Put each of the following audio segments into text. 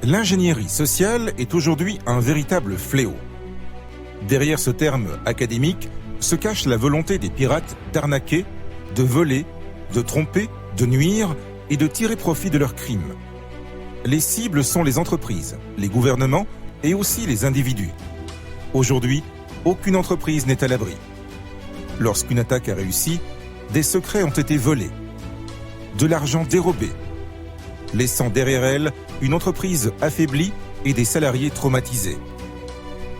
L'ingénierie sociale est aujourd'hui un véritable fléau. Derrière ce terme académique se cache la volonté des pirates d'arnaquer, de voler, de tromper, de nuire et de tirer profit de leurs crimes. Les cibles sont les entreprises, les gouvernements et aussi les individus. Aujourd'hui, aucune entreprise n'est à l'abri. Lorsqu'une attaque a réussi, des secrets ont été volés, de l'argent dérobé, laissant derrière elle une entreprise affaiblie et des salariés traumatisés.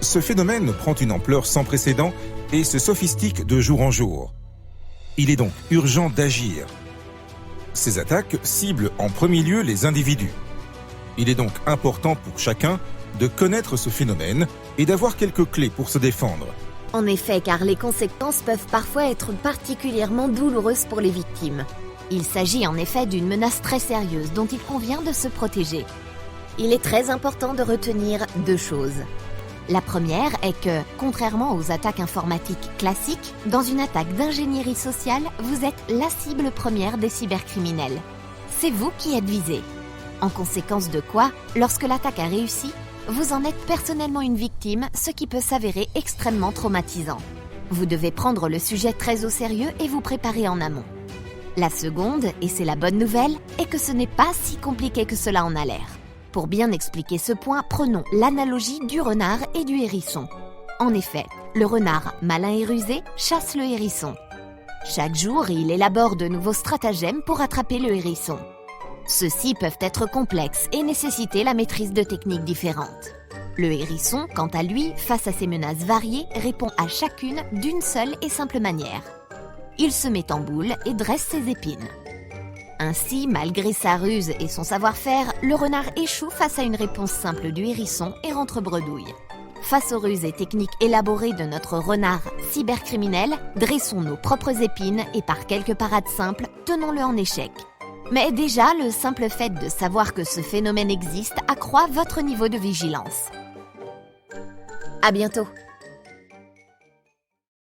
Ce phénomène prend une ampleur sans précédent et se sophistique de jour en jour. Il est donc urgent d'agir. Ces attaques ciblent en premier lieu les individus. Il est donc important pour chacun de connaître ce phénomène et d'avoir quelques clés pour se défendre. En effet, car les conséquences peuvent parfois être particulièrement douloureuses pour les victimes. Il s'agit en effet d'une menace très sérieuse dont il convient de se protéger. Il est très important de retenir 2 choses. La première est que, contrairement aux attaques informatiques classiques, dans une attaque d'ingénierie sociale, vous êtes la cible première des cybercriminels. C'est vous qui êtes visé. En conséquence de quoi, lorsque l'attaque a réussi, vous en êtes personnellement une victime, ce qui peut s'avérer extrêmement traumatisant. Vous devez prendre le sujet très au sérieux et vous préparer en amont. La seconde, et c'est la bonne nouvelle, est que ce n'est pas si compliqué que cela en a l'air. Pour bien expliquer ce point, prenons l'analogie du renard et du hérisson. En effet, le renard, malin et rusé, chasse le hérisson. Chaque jour, il élabore de nouveaux stratagèmes pour attraper le hérisson. Ceux-ci peuvent être complexes et nécessiter la maîtrise de techniques différentes. Le hérisson, quant à lui, face à ces menaces variées, répond à chacune d'une seule et simple manière. Il se met en boule et dresse ses épines. Ainsi, malgré sa ruse et son savoir-faire, le renard échoue face à une réponse simple du hérisson et rentre bredouille. Face aux ruses et techniques élaborées de notre renard cybercriminel, dressons nos propres épines et par quelques parades simples, tenons-le en échec. Mais déjà, le simple fait de savoir que ce phénomène existe accroît votre niveau de vigilance. À bientôt!